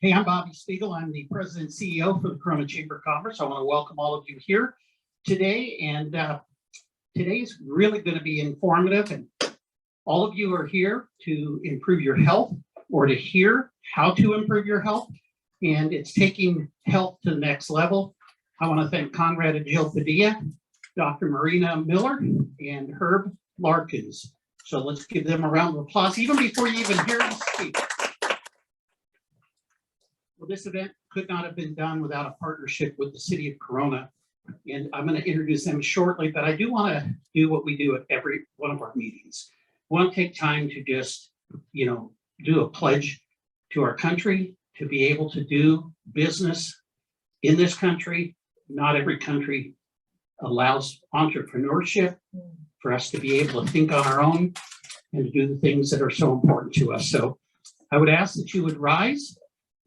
Hey, I'm Bobby Spiegel. I'm the President and CEO for the Corona Chamber of Commerce. I want to welcome all of you here today. And today is really going to be informative. And all of you are here to improve your health or to hear how to improve your health. And it's taking health to the next level. I want to thank Conrad Jill Padilla, Dr. Mareena Miller, and Herb Larkins. So let's give them a round of applause, even before you even hear them speak. Well, this event could not have been done without a partnership with the City of Corona. And I'm going to introduce them shortly, but I do want to do what we do at every one of our meetings. We want to take time to just, do a pledge to our country, to be able to do business in this country. Not every country allows entrepreneurship for us to be able to think on our own and to do the things that are so important to us. So I would ask that you would rise.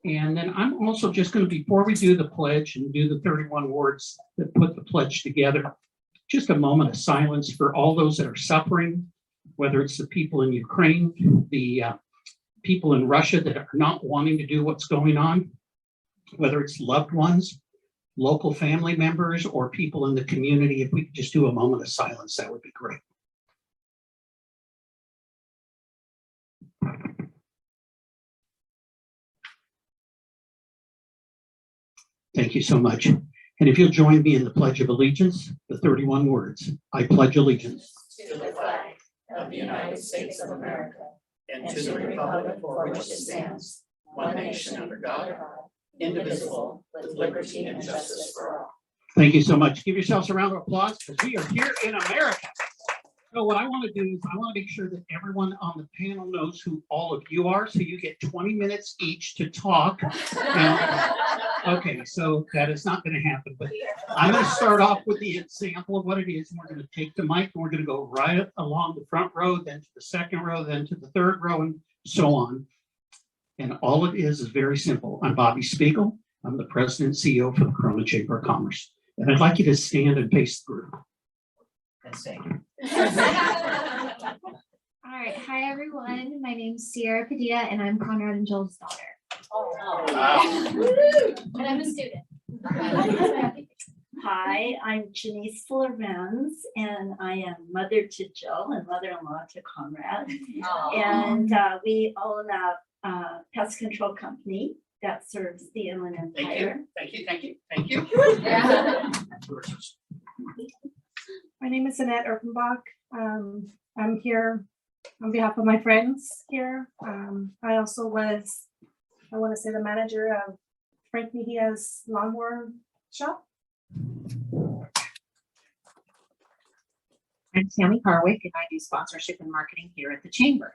And then I'm also just going to, before we do the pledge and do the 31 words that put the pledge together, just a moment of silence for all those that are suffering, whether it's the people in Ukraine, the people in Russia that are not wanting to do what's going on, whether it's loved ones, local family members, or people in the community. If we could just do a moment of silence, that would be great. Thank you so much. And if you'll join me in the Pledge of Allegiance, the 31 words. I pledge allegiance to the flag of the United States of America and to the republic for which it stands, one nation under God, indivisible, with liberty and justice for all. Thank you so much. Give yourselves a round of applause because we are here in America. So what I want to do is I want to make sure that everyone on the panel knows who all of you are. So you get 20 minutes each to talk. And, okay, so that is not going to happen. But I'm going to start off with the example of what it is. And we're going to take the mic and we're going to go right along the front row, then to the second row, then to the third row, and so on. And all it is very simple. I'm Bobby Spiegel. I'm the President and CEO for the Corona Chamber of Commerce. And I'd like you to stand and face the group. And say. All right, hi everyone. My name's Sierra Padilla and I'm Conrad and Jill's daughter. Oh, And I'm a student. Hi, I'm Janice Lorenz and I am mother to Jill and mother-in-law to Conrad. And we own a pest control company that serves the Inland Empire. Thank you. My name is Annette Erpenbach. I'm here on behalf of my friends here. I also was, I want to say, the manager of Frank Mejia's lawnmower shop. I'm Tammy Harwick, and I do sponsorship and marketing here at the Chamber.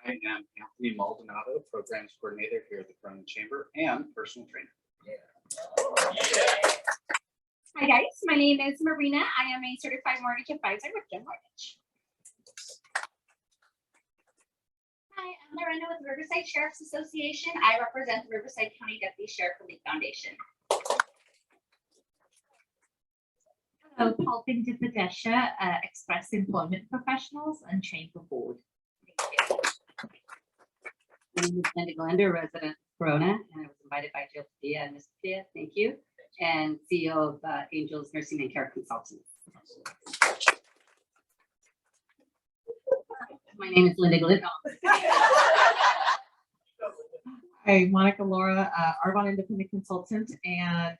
I am Anthony Maldonado, Programs Coordinator here at the Corona Chamber and personal trainer. Hi guys, my name is Mareena. I am a certified mortgage advisor with Jim Mortgage. Hi, I'm Lorena with Riverside Sheriff's Association. I represent the Riverside County Deputy Sheriff Relief Foundation. Hello, Paul Padilla, Express Employment Professionals and Chamber Board. Thank you. My name is Linda Glender, resident of Corona, and I was invited by Jill Padilla and Ms. Padilla. Thank you. And CEO of Angels Nursing and Care Consultants. My name is Linda Glender. Hi, Monica Laura, Arbonne Independent Consultant and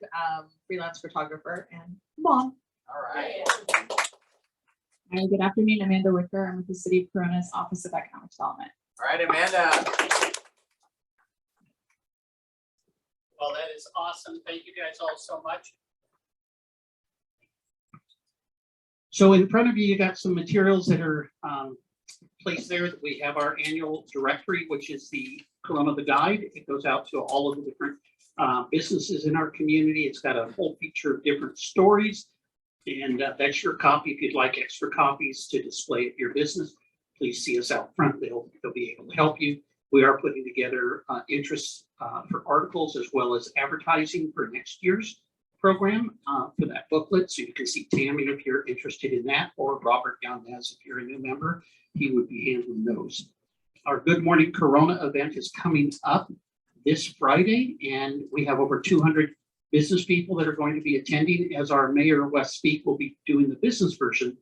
freelance photographer and mom. all right. Hi, good afternoon. Amanda Wicker. I'm with the City of Corona's Office of Economic Development. All right, Amanda. Well, that is awesome. Thank you guys all so much. So in front of you, you got some materials that are placed there. We have our annual directory, which is the Corona the Guide. It goes out to all of the different businesses in our community. It's got a whole feature of different stories. And that's your copy. If you'd like extra copies to display at your business, please see us out front. They'll be able to help you. We are putting together interests for articles as well as advertising for next year's program for that booklet. So you can see Tammy if you're interested in that, or Robert Youngnez if you're a new member. He would be handling those. our Good Morning Corona event is coming up this Friday, and we have over 200 business people that are going to be attending, as our Mayor West Speak will be doing the business version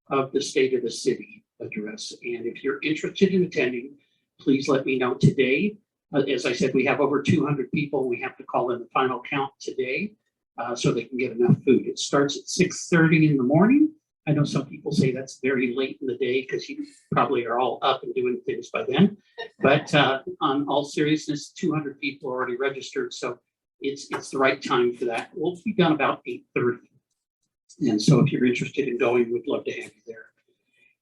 of the State of the City address. And if you're interested in attending, please let me know today. As I said, we have over 200 people. We have to call in the final count today so they can get enough food. It starts at 6:30 in the morning. I know some people say that's very late in the day because you probably are all up and doing things by then. But on all seriousness, 200 people are already registered. So it's the right time for that. We'll be done about 8:30. And so if you're interested in going, we'd love to have you there.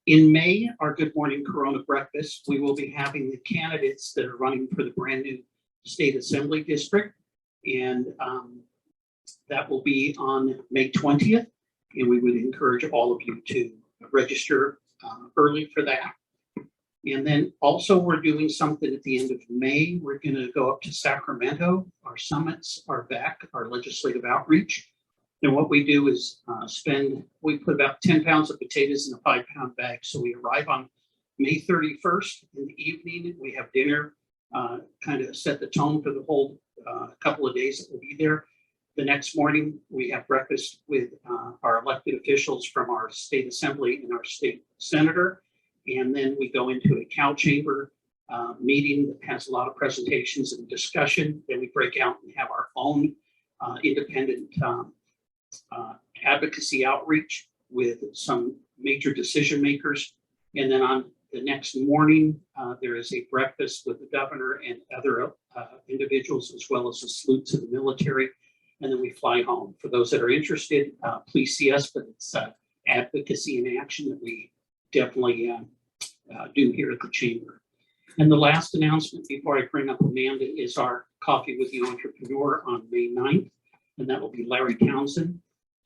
In May, our Good Morning Corona breakfast, we will be having the candidates that are running for the brand new State Assembly District. And that will be on May 20th. And we would encourage all of you to register early for that. And then also we're doing something at the end of May. We're going to go up to Sacramento. Our summits are back, our legislative outreach. And what we do is we put about 10 pounds of potatoes in a 5-pound bag. So we arrive on May 31st in the evening. We have dinner, kind of set the tone for the whole couple of days that we'll be there. The next morning, we have breakfast with our elected officials from our state assembly and our state senator. And then we go into a cow chamber meeting that has a lot of presentations and discussion. Then we break out and have our own independent advocacy outreach with some major decision makers. And then on the next morning, there is a breakfast with the governor and other individuals, as well as a salute to the military. And then we fly home. For those that are interested, please see us, but it's advocacy in action that we definitely do here at the Chamber. And the last announcement before I bring up Amanda is our Coffee with the Entrepreneur on May 9th. And that will be Larry Townsend.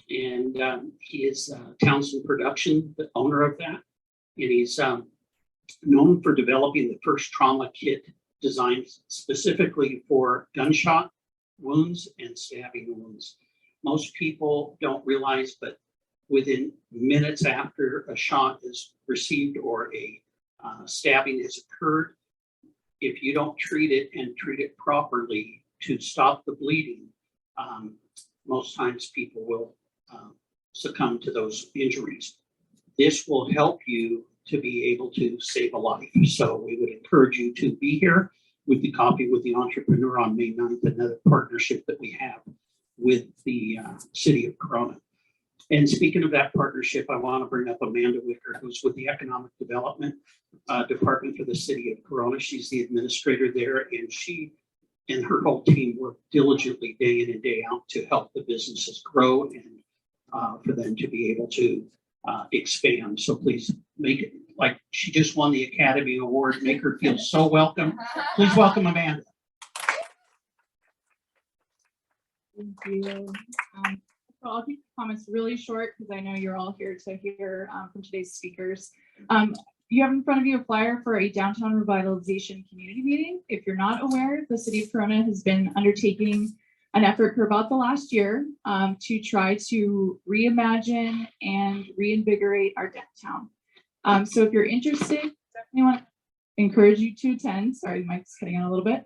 And he is Townsend Production, the owner of that. And he's known for developing the first trauma kit designed specifically for gunshot wounds and stabbing wounds. Most people don't realize, but within minutes after a shot is received or a stabbing has occurred, if you don't treat it and treat it properly to stop the bleeding, most times people will succumb to those injuries. This will help you to be able to save a life. So we would encourage you to be here with the Coffee with the Entrepreneur on May 9th, another partnership that we have with the city of Corona. And speaking of that partnership, I want to bring up Amanda Wicker, who's with the Economic Development Department for the city of Corona. She's the administrator there, and she and her whole team work diligently day in and day out to help the businesses grow and for them to be able to expand. So please make it like she just won the Academy Award. Make her feel so welcome. Please welcome Amanda. Thank you. So I'll keep the comments really short because I know you're all here to hear from today's speakers. You have in front of you a flyer for a downtown revitalization community meeting. If you're not aware, the city of Corona has been undertaking an effort for about the last year to try to reimagine and reinvigorate our downtown. So if you're interested, definitely want to encourage you to attend. Sorry, the mic's cutting out a little bit.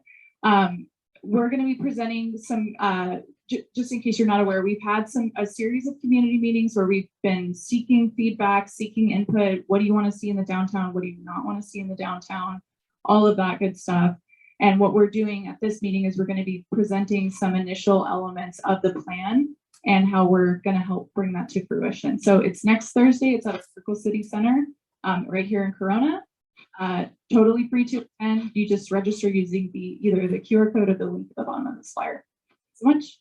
We're going to be presenting some, just in case you're not aware, we've had a series of community meetings where we've been seeking feedback, seeking input. What do you want to see in the downtown? What do you not want to see in the downtown? All of that good stuff. And what we're doing at this meeting is we're going to be presenting some initial elements of the plan and how we're going to help bring that to fruition. So it's next Thursday. It's at Circle City Center right here in Corona. Totally free to attend. You just register using either the QR code or the link at the bottom of this flyer. So much.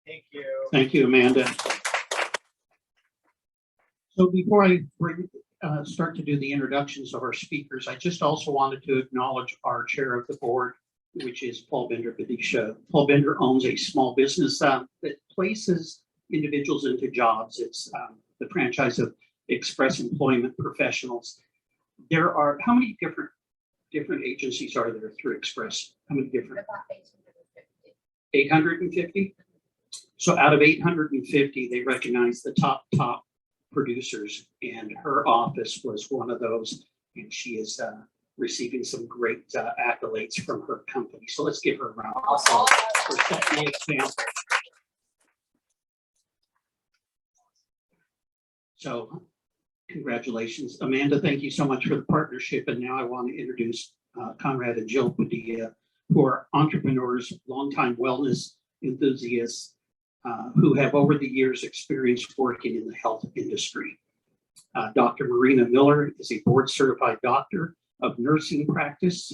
Thank you. Thank you, Amanda. So before I start to do the introductions of our speakers, I just also wanted to acknowledge our chair of the board, which is Paul Bender Padilla. Paul Bender owns a small business that places individuals into jobs. It's the franchise of Express Employment Professionals. There are, how many different agencies are there through Express? How many different? About 850. 850? So out of 850, they recognize the top producers, and her office was one of those, and she is receiving some great accolades from her company. So let's give her a round of applause for setting the example. So congratulations, Amanda. Thank you so much for the partnership. And now I want to introduce Conrad and Jill Padilla, who are entrepreneurs, longtime wellness enthusiasts, who have over the years experience working in the health industry. Dr. Mareena Miller is a board certified doctor of nursing practice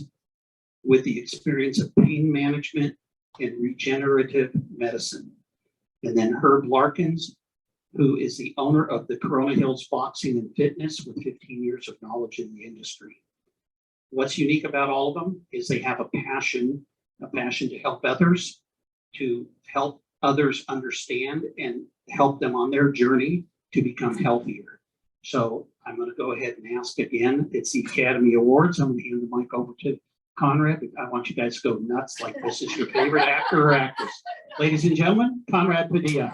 with the experience of pain management and regenerative medicine. And then Herb Larkins, who is the owner of the Corona Hills Boxing and Fitness with 15 years of knowledge in the industry. What's unique about all of them is they have a passion to help others, to help others understand and help them on their journey to become healthier. So I'm going to go ahead and ask again. It's the Academy Awards. I'm going to hand the mic over to Conrad. I want you guys to go nuts like this is your favorite actor or actress. Ladies and gentlemen, Conrad Padilla.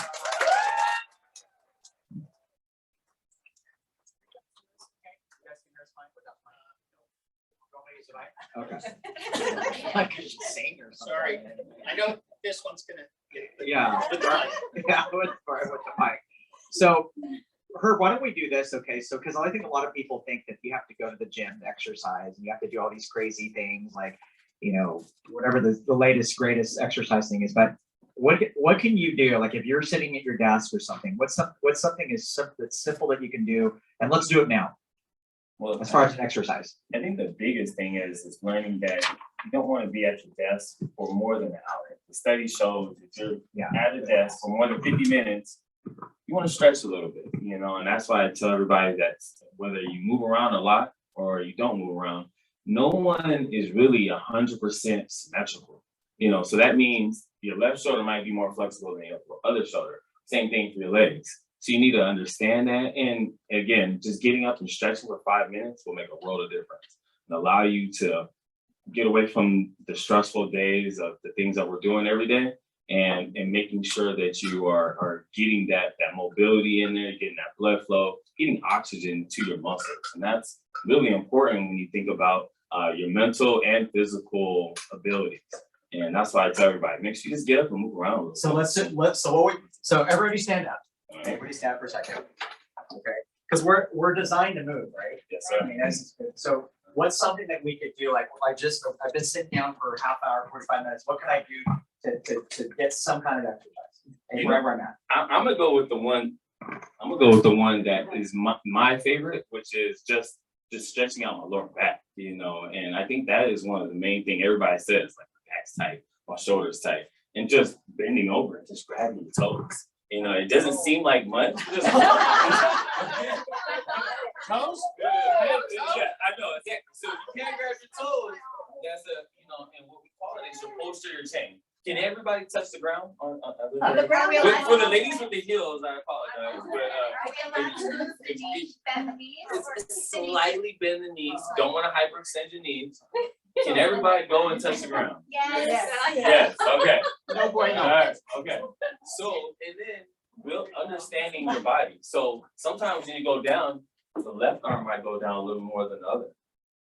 Okay. Like I should sing or something. Sorry, I know this one's gonna get Yeah. the mic. Yeah, with the mic. So, Herb, why don't we do this? Okay, so because I think a lot of people think that you have to go to the gym to exercise and you have to do all these crazy things like, you know, whatever the latest, greatest exercise thing is. But what can you do? Like if you're sitting at your desk or something, what's something that's simple that you can do? And let's do it now. Well, As far as an exercise. I think the biggest thing is learning that you don't want to be at your desk for more than an hour. The study shows that you're at a desk for more than 50 minutes, you want to stretch a little bit, you know, and that's why I tell everybody that whether you move around a lot or you don't move around, no one is really 100% symmetrical, you know, so that means your left shoulder might be more flexible than your other shoulder. Same thing for your legs. So you need to understand that. And again, just getting up and stretching for 5 minutes will make a world of difference and allow you to get away from the stressful days of the things that we're doing every day and making sure that you are getting that mobility in there, getting that blood flow, getting oxygen to your muscles. And that's really important when you think about your mental and physical abilities. And that's why I tell everybody, make sure you just get up and move around a little bit. So everybody stand up. Everybody stand up for a second. Okay, because we're designed to move, right? Yes, sir. I mean, so what's something that we could do? Like I've been sitting down for a half hour, 45 minutes. What can I do to get some kind of exercise? And wherever I'm at. I'm gonna go with the one. I'm gonna go with the one that is my favorite, which is just stretching out my lower back. You know, and I think that is one of the main thing everybody says, like my back's tight, my shoulders tight, and just bending over and just grabbing your toes. You know, it doesn't seem like much. Toes? Yeah, I know, exactly. So if you can't grab your toes, that's and what we call it is your posterior chain. Can everybody touch the ground? On the ground? For the ladies with the heels, I apologize. But it's slightly bend the knees. Don't want to hyperextend your knees. Can everybody go and touch the ground? Yes. Okay. No bueno. All right. Okay. So, and then understanding your body. So sometimes when you go down, the left arm might go down a little more than the other.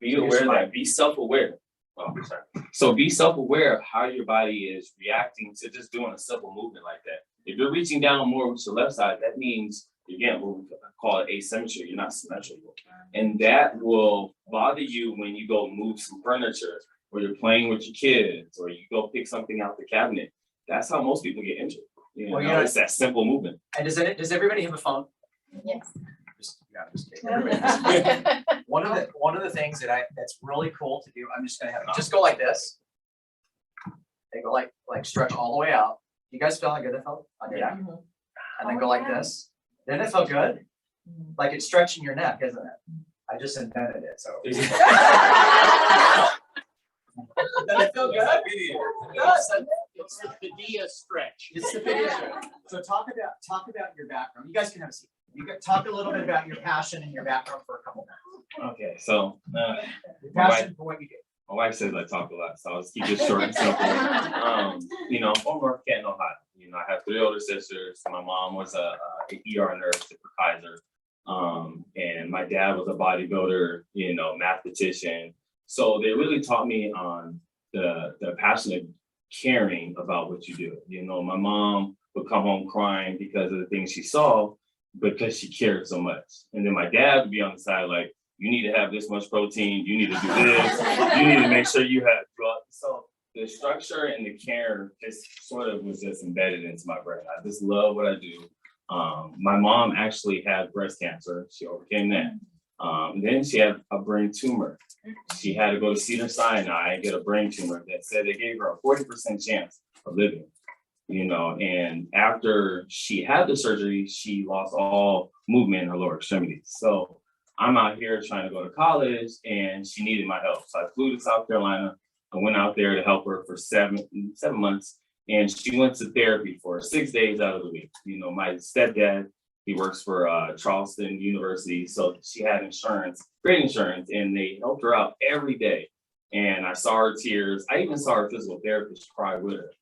Be aware of that. Be self-aware. Oh, sorry. So be self-aware of how your body is reacting to just doing a simple movement like that. If you're reaching down more with your left side, that means, again, what we call it asymmetry. You're not symmetrical. And that will bother you when you go move some furniture or you're playing with your kids or you go pick something out the cabinet. That's how most people get injured. You know, it's that simple movement. And does everybody have a phone? Yes. Just kidding. One of the things that's really cool to do, I'm just gonna have just go like this. They go like stretch all the way out. You guys feel how good it felt on your neck? And then go like this. Didn't it feel good? Like it's stretching your neck, isn't it? I just invented it, so. Does it feel good? It's the Padilla stretch. It's the Padilla stretch. So talk about your background. You guys can have a seat. You can talk a little bit about your passion and your background for a couple minutes. Okay, so Your passion for what you do. my wife says I talk a lot, so I'll just keep it short and simple. You know, I'm from North Canton, Ohio. You know, I have 3 older sisters. My mom was a ER nurse at Kaiser. And my dad was a bodybuilder, you know, mathematician. So they really taught me on the passion of caring about what you do. You know, my mom would come home crying because of the things she saw, because she cared so much. And then my dad would be on the side like, you need to have this much protein, you need to do this, you need to make sure you have drugs. So the structure and the care just sort of was just embedded into my brain. I just love what I do. My mom actually had breast cancer. She overcame that. Then she had a brain tumor. She had to go to Cedars-Sinai and get a brain tumor that said they gave her a 40% chance of living. You know, and after she had the surgery, she lost all movement in her lower extremities. So I'm out here trying to go to college and she needed my help. So I flew to South Carolina. I went out there to help her for seven months. And she went to therapy for 6 days out of the week. You know, my stepdad, he works for Charleston University. So she had insurance, great insurance, and they helped her out every day. And I saw her tears. I even saw her physical therapist cry with her.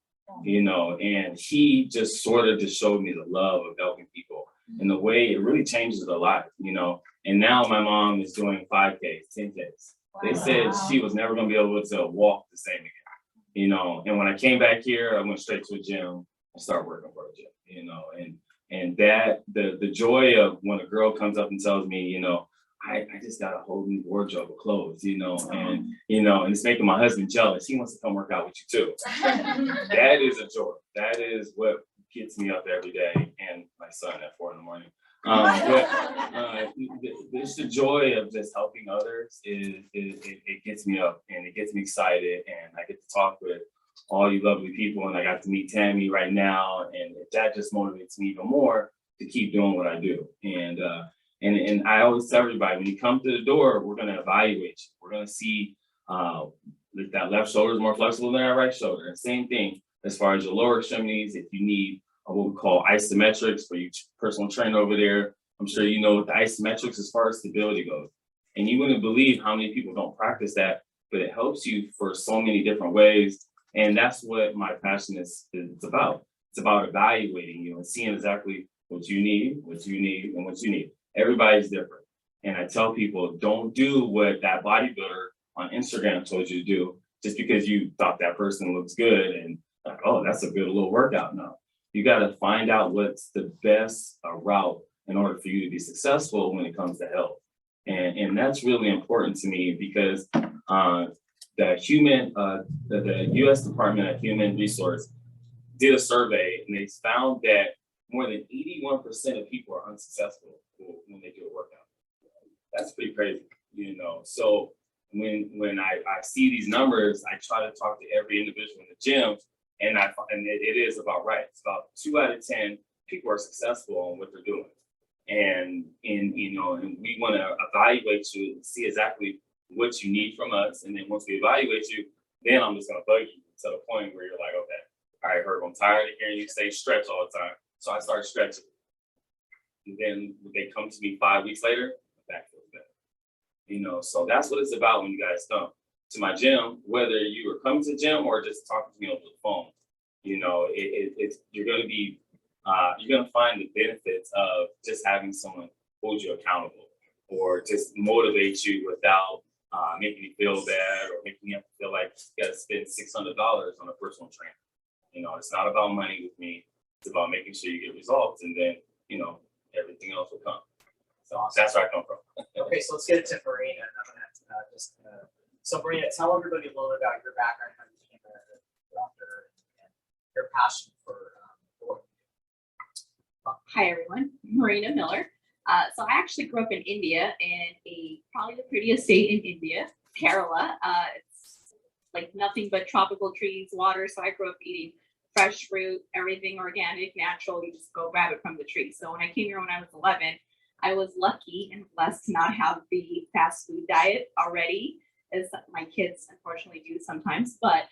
You know, and he just sort of just showed me the love of helping people and the way it really changes their life, you know. And now my mom is doing 5Ks, 10Ks. They said she was never going to be able to walk the same again, you know. And when I came back here, I went straight to a gym and started working for a gym, you know. And that the joy of when a girl comes up and tells me, you know, I just got a whole new wardrobe of clothes, you know, and it's making my husband jealous. He wants to come work out with you too. That is a joy. That is what gets me up every day, and my son at 4 a.m. It's the joy of just helping others. It gets me up and it gets me excited, and I get to talk with all you lovely people, and I got to meet Tammy right now, and that just motivates me even more to keep doing what I do. And I always tell everybody, when you come to the door, we're going to evaluate you. We're going to see that left shoulder is more flexible than our right shoulder. And same thing as far as your lower extremities. If you need what we call isometrics for your personal trainer over there, I'm sure you know what the isometrics as far as stability goes. And you wouldn't believe how many people don't practice that, but it helps you for so many different ways. And that's what my passion is about. It's about evaluating you and seeing exactly what you need, and what you need. Everybody's different. And I tell people, don't do what that bodybuilder on Instagram told you to do just because you thought that person looks good and like, oh, that's a good little workout. No, you got to find out what's the best route in order for you to be successful when it comes to health. And that's really important to me because the U.S. Department of Human Resource did a survey and they found that more than 81% of people are unsuccessful when they do a workout. That's pretty crazy, you know. So when I see these numbers, I try to talk to every individual in the gym, and it is about right. It's about 2 out of 10 people are successful on what they're doing, and we want to evaluate you and see exactly what you need from us, and then once we evaluate you, then I'm just gonna bug you to the point where you're like, okay, all right, Herb, I'm tired of hearing you say stretch all the time. So I start stretching. And then they come to me 5 weeks later, my back feels better. You know, so that's what it's about when you guys come to my gym, whether you are coming to the gym or just talking to me over the phone. You know, you're gonna find the benefits of just having someone hold you accountable or just motivate you without making you feel bad or making you feel like you gotta spend $600 on a personal trainer. You know, it's not about money with me. It's about making sure you get results, and then, you know, everything else will come. So that's where I come from. Okay, so let's get it to Mareena. So Mareena, tell everybody a little bit about your background, how you became a doctor, and your passion for what you do. Hi, everyone. Mareena Miller. So I actually grew up in India, in probably the prettiest state in India, Kerala. It's like nothing but tropical trees, water. So I grew up eating fresh fruit, everything organic, natural. You just go grab it from the tree. So when I came here when I was 11, I was lucky and blessed to not have the fast food diet already, as my kids unfortunately do sometimes. But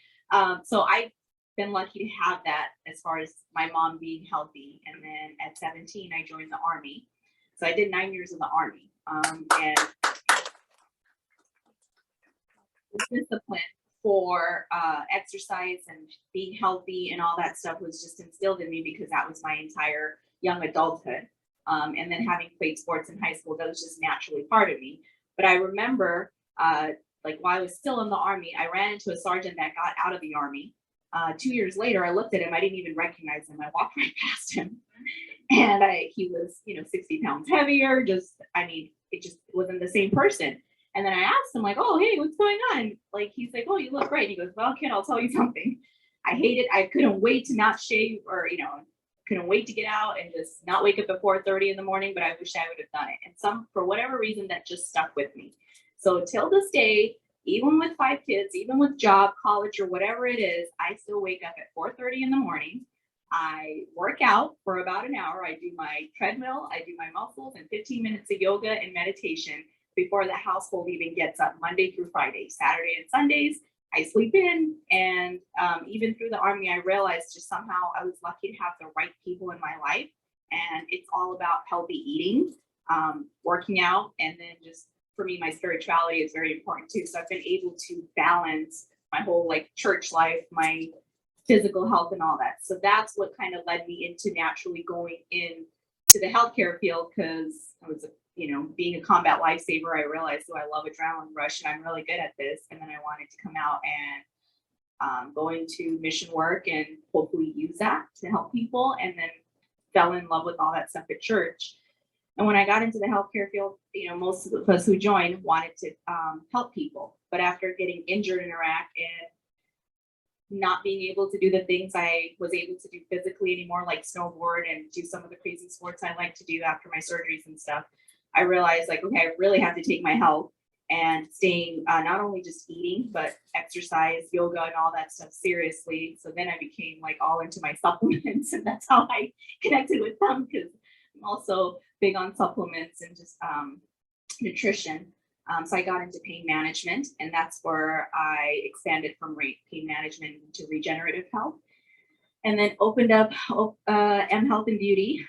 so I've been lucky to have that as far as my mom being healthy. And then at 17, I joined the Army. So I did 9 years in the Army. And discipline for exercise and being healthy and all that stuff was just instilled in me because that was my entire young adulthood. And then having played sports in high school, that was just naturally part of me. But I remember like while I was still in the army, I ran into a sergeant that got out of the army. 2 years later, I looked at him, I didn't even recognize him. I walked right past him. And he was, 60 pounds heavier, it just wasn't the same person. And then I asked him like, oh, hey, what's going on? Like, he's like, oh, you look great. And he goes, well, kid, I'll tell you something. I couldn't wait to not shave or, couldn't wait to get out and just not wake up at 4:30 in the morning, but I wish I would have done it. And for whatever reason, that just stuck with me. So till this day, even with 5 kids, even with job, college, or whatever it is, I still wake up at 4:30 in the morning. I work out for about an hour. I do my treadmill, I do my muscles, and 15 minutes of yoga and meditation before the household even gets up, Monday through Friday. Saturday and Sundays, I sleep in. And even through the army, I realized just somehow I was lucky to have the right people in my life. And it's all about healthy eating, working out, and then just for me, my spirituality is very important too. So I've been able to balance my whole like church life, my physical health and all that. So that's what kind of led me into naturally going into the healthcare field, because I was, being a combat lifesaver, I realized, I love adrenaline rush and I'm really good at this. And then I wanted to come out and go into mission work and hopefully use that to help people, and then fell in love with all that stuff at church. And when I got into the healthcare field, most of us who joined wanted to help people. But after getting injured in Iraq and not being able to do the things I was able to do physically anymore, like snowboard and do some of the crazy sports I like to do after my surgeries and stuff, I realized like, okay, I really have to take my health and staying not only just eating, but exercise, yoga, and all that stuff seriously. So then I became like all into my supplements, and that's how I connected with them, because I'm also big on supplements and just nutrition. So I got into pain management, and that's where I expanded from pain management to regenerative health, and then opened up M Health and Beauty.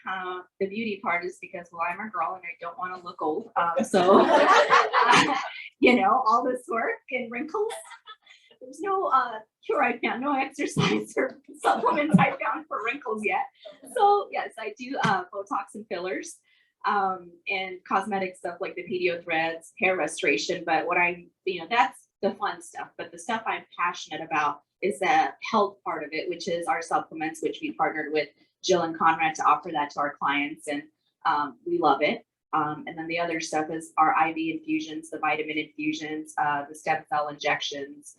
The beauty part is because, I'm a girl and I don't want to look old. So, all this work and wrinkles. There's no cure I found, no exercise or supplements I found for wrinkles yet. So yes, I do Botox and fillers. And cosmetic stuff like the pedio threads, hair restoration. But what that's the fun stuff. But the stuff I'm passionate about is the health part of it, which is our supplements, which we partnered with Jill and Conrad to offer that to our clients. And we love it. And then the other stuff is our IV infusions, the vitamin infusions, the stem cell injections,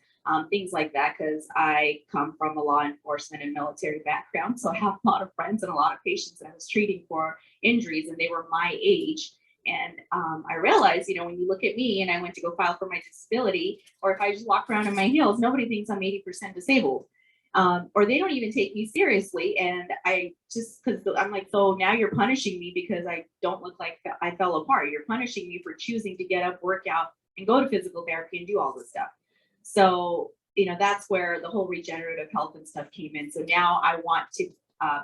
things like that, because I come from a law enforcement and military background. So I have a lot of friends and a lot of patients that I was treating for injuries, and they were my age. And I realized, when you look at me and I went to go file for my disability, or if I just walk around in my heels, nobody thinks I'm 80% disabled. Or they don't even take me seriously. And because I'm like, so now you're punishing me because I don't look like I fell apart. You're punishing me for choosing to get up, work out, and go to physical therapy and do all this stuff. So, that's where the whole regenerative health and stuff came in. So now I want to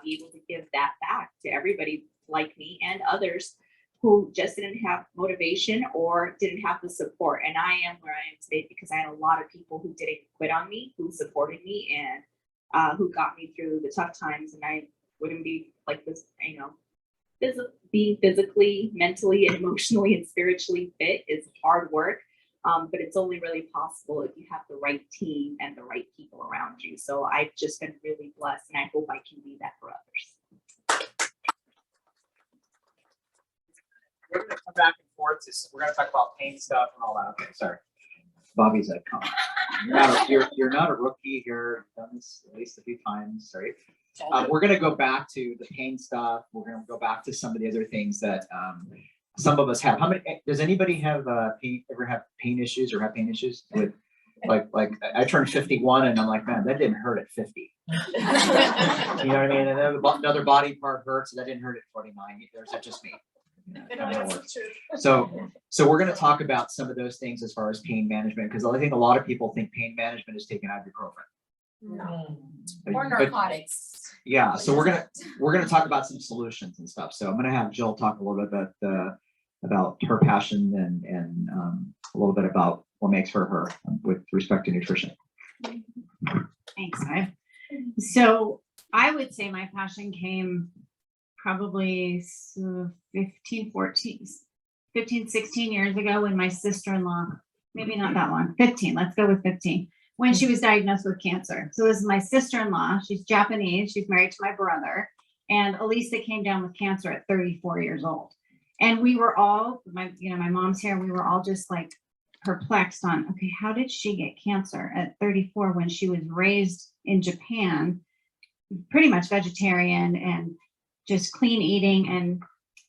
be able to give that back to everybody like me and others who just didn't have motivation or didn't have the support. And I am where I am today because I had a lot of people who didn't quit on me, who supported me, and who got me through the tough times. And I wouldn't be like this, being physically, mentally, and emotionally and spiritually fit is hard work. But it's only really possible if you have the right team and the right people around you. So I've just been really blessed, and I hope I can be that for others. We're gonna come back and forth. We're gonna talk about pain stuff and all that. Okay, sorry. Bobby's like, come on. You're not a rookie here. You've done this at least a few times, right? We're gonna go back to the pain stuff. We're gonna go back to some of the other things that some of us have. Does anybody have ever have pain issues or have pain issues with like I turned 51 and I'm like, man, that didn't hurt at 50. You know what I mean? And then another body part hurts, and that didn't hurt at 49. Or is that just me? So we're going to talk about some of those things as far as pain management, because I think a lot of people think pain management is taking ibuprofen. No. Or narcotics. Yeah, so we're gonna talk about some solutions and stuff. So I'm gonna have Jill talk a little bit about her passion and a little bit about what makes her with respect to nutrition. Thanks, Vibe. So I would say my passion came probably 15, 16 years ago when my sister-in-law maybe not that long, 15, let's go with 15, when she was diagnosed with cancer. So this is my sister-in-law. She's Japanese. She's married to my brother. And Elisa came down with cancer at 34 years old. And we were all, my mom's here, we were all just like perplexed on, okay, how did she get cancer at 34 when she was raised in Japan, pretty much vegetarian and just clean eating, and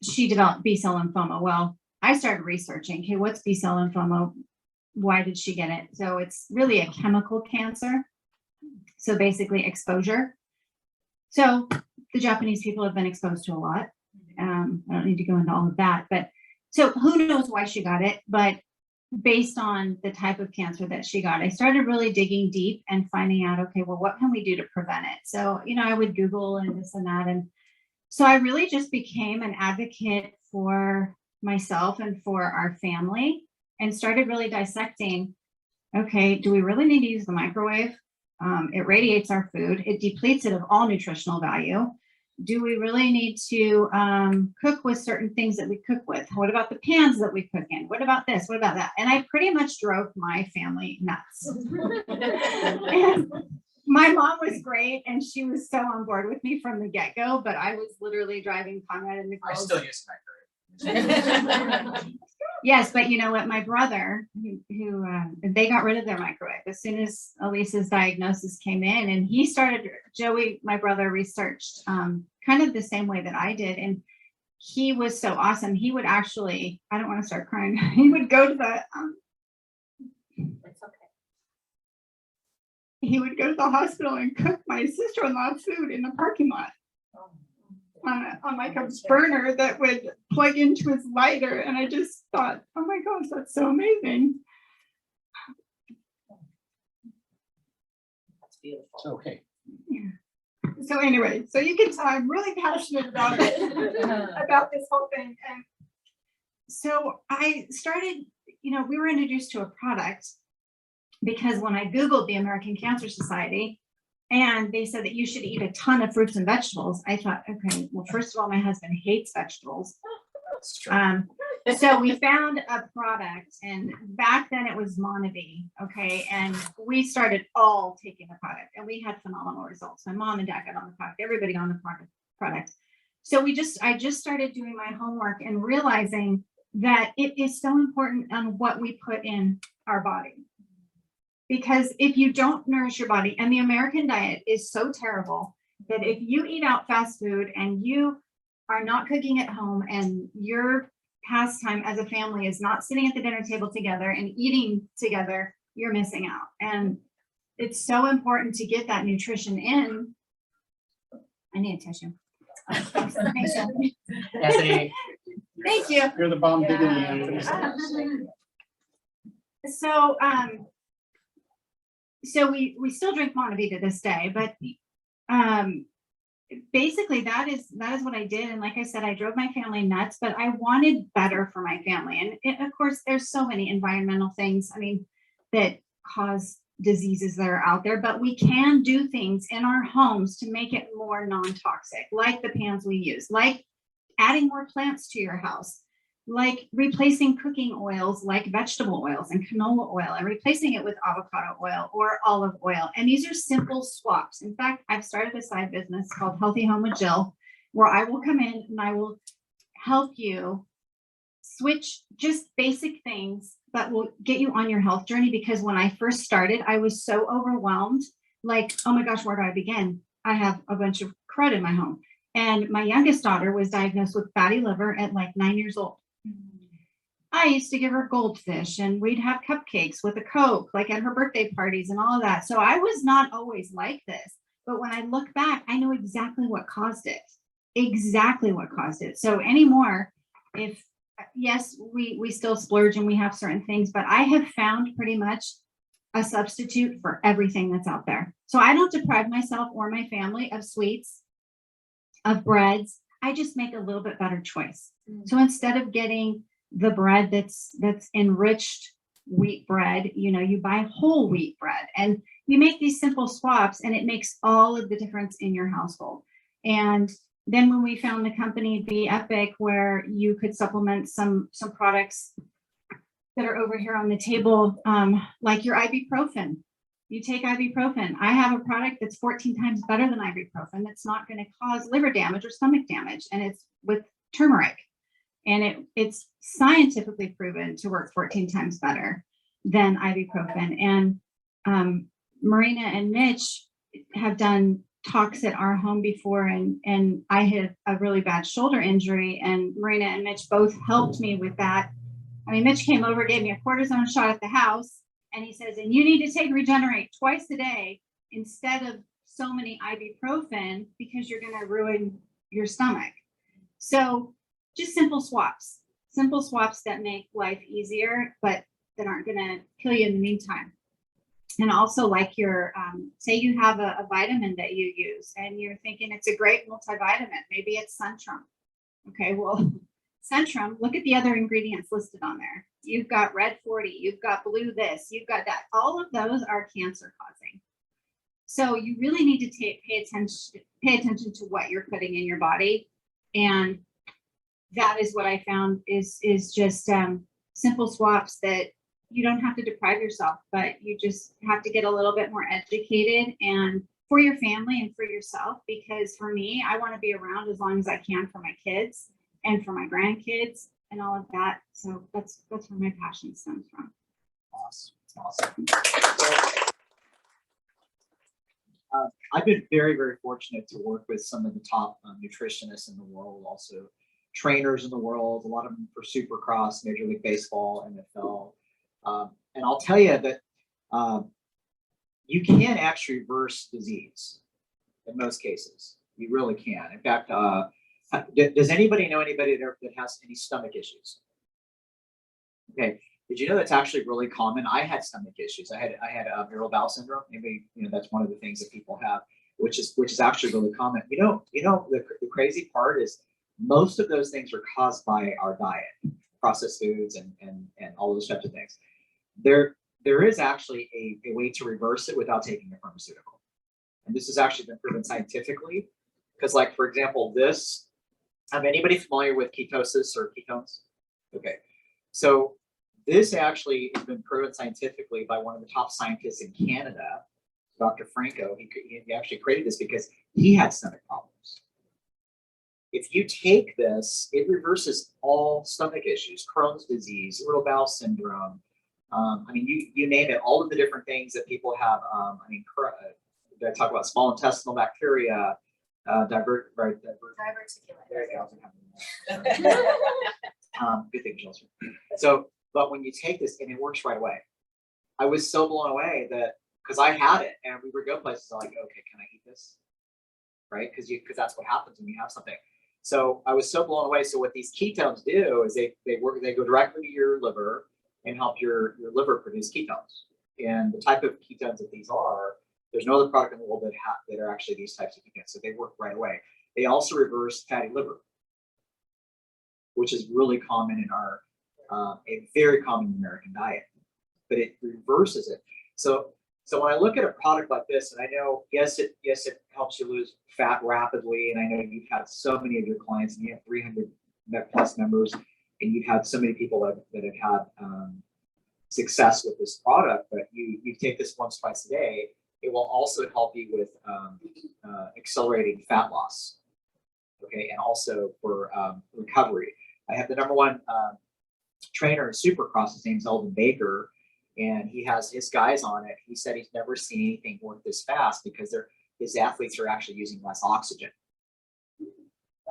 she developed B-cell lymphoma. Well, I started researching, okay, what's B-cell lymphoma? Why did she get it? So it's really a chemical cancer. So basically exposure. So the Japanese people have been exposed to a lot. I don't need to go into all of that, but so who knows why she got it, but based on the type of cancer that she got, I started really digging deep and finding out, okay, well, what can we do to prevent it? So, I would Google and this and that. And so I really just became an advocate for myself and for our family, and started really dissecting, okay, do we really need to use the microwave? It radiates our food. It depletes it of all nutritional value. Do we really need to cook with certain things that we cook with? What about the pans that we cook in? What about this? What about that? And I pretty much drove my family nuts. And my mom was great, and she was so on board with me from the get-go, but I was literally driving Conrad and Nicole. I still use microwave. Yes, but you know what? My brother, who they got rid of their microwave as soon as Elisa's diagnosis came in, and he started. Joey, my brother, researched kind of the same way that I did, and he was so awesome. He would actually, I don't want to start crying. He would go to the. It's okay. He would go to the hospital and cook my sister-in-law food in the parking lot. On like a burner that would plug into his lighter. And I just thought, oh my gosh, that's so amazing. That's beautiful. Okay. Yeah. So anyway, so you can tell I'm really passionate about it, about this whole thing. And so I started, we were introduced to a product because when I Googled the American Cancer Society, and they said that you should eat a ton of fruits and vegetables, I thought, okay, well, first of all, my husband hates vegetables. So we found a product, and back then it was Monavie, okay? And we started all taking the product, and we had phenomenal results. My mom and dad got on the product, everybody on the product. So I just started doing my homework and realizing that it is so important on what we put in our body. Because if you don't nourish your body, and the American diet is so terrible that if you eat out fast food and you are not cooking at home, and your pastime as a family is not sitting at the dinner table together and eating together, you're missing out. And it's so important to get that nutrition in. I need a tissue. Anthony. Thank you. You're the bomb diggity. So we still drink Monavie to this day, but basically that is what I did. And like I said, I drove my family nuts, but I wanted better for my family. And of course, there's so many environmental things, that cause diseases that are out there, but we can do things in our homes to make it more non-toxic, like the pans we use, like adding more plants to your house, like replacing cooking oils like vegetable oils and canola oil, and replacing it with avocado oil or olive oil. And these are simple swaps. In fact, I've started a side business called Healthy Home with Jill, where I will come in and I will help you switch just basic things that will get you on your health journey. Because when I first started, I was so overwhelmed, like, oh my gosh, where do I begin? I have a bunch of crud in my home. And my youngest daughter was diagnosed with fatty liver at like 9 years old. I used to give her goldfish, and we'd have cupcakes with a Coke, like at her birthday parties and all of that. So I was not always like this. But when I look back, I know exactly what caused it. Exactly what caused it. So anymore, yes, we still splurge and we have certain things, but I have found pretty much a substitute for everything that's out there. So I don't deprive myself or my family of sweets, of breads. I just make a little bit better choice. So instead of getting the bread that's enriched wheat bread, you buy whole wheat bread, and you make these simple swaps, and it makes all of the difference in your household. And then when we found the company Be Epic, where you could supplement some products that are over here on the table, like your ibuprofen. You take ibuprofen. I have a product that's 14 times better than ibuprofen. It's not going to cause liver damage or stomach damage, and it's with turmeric. And it's scientifically proven to work 14 times better than ibuprofen. And Mareena and Mitch have done talks at our home before, and I had a really bad shoulder injury, and Mareena and Mitch both helped me with that. I mean, Mitch came over, gave me a cortisone shot at the house, and he says, and you need to take Regenerate twice a day instead of so many ibuprofen because you're going to ruin your stomach. So just simple swaps that make life easier, but that aren't going to kill you in the meantime. And also, like your, say you have a vitamin that you use and you're thinking it's a great multivitamin, maybe it's Centrum. Okay, well, Centrum, look at the other ingredients listed on there. You've got red 40, you've got blue this, you've got that. All of those are cancer causing. So you really need to pay attention to what you're putting in your body. And that is what I found is just simple swaps that you don't have to deprive yourself, but you just have to get a little bit more educated and for your family and for yourself, because for me, I want to be around as long as I can for my kids and for my grandkids and all of that. So that's where my passion stems from. Awesome. I've been very, very fortunate to work with some of the top nutritionists in the world, also trainers in the world, a lot of them for Supercross, Major League Baseball, NFL. And I'll tell you that you can actually reverse disease in most cases. You really can. In fact, does anybody know anybody that has any stomach issues? Okay. Did you know that's actually really common? I had stomach issues. I had irritable bowel syndrome. Maybe that's one of the things that people have, which is actually really common. The crazy part is most of those things are caused by our diet, processed foods, and all those types of things. There is actually a way to reverse it without taking a pharmaceutical, and this has actually been proven scientifically. Because, like for example, anybody familiar with ketosis or ketones? Okay, so this actually has been proven scientifically by one of the top scientists in Canada, Dr. Franco. He actually created this because he had stomach problems. If you take this, it reverses all stomach issues, Crohn's disease, irritable bowel syndrome. You name it, all of the different things that people have. I talk about small intestinal bacteria, diverticulitis. There you go. Good thing, Chelsea. So, but when you take this and it works right away, I was so blown away that because I had it and we would go places like, okay, can I eat this? Right? Because that's what happens when you have something. So I was so blown away. So what these ketones do is they go directly to your liver and help your liver produce ketones. And the type of ketones that these are, there's no other product in the world that are actually these types of ketones. So they work right away. They also reverse fatty liver, which is really common in our a very common American diet, but it reverses it. So when I look at a product like this, and I know, yes, it helps you lose fat rapidly, and I know you've had so many of your clients, and you have 300 plus members, and you've had so many people that have had success with this product, but you take this once, twice a day, it will also help you with accelerating fat loss, okay, and also for recovery. I have the #1 trainer in Supercross. His name's Eldon Baker, and he has his guys on it. He said he's never seen anything work this fast because his athletes are actually using less oxygen,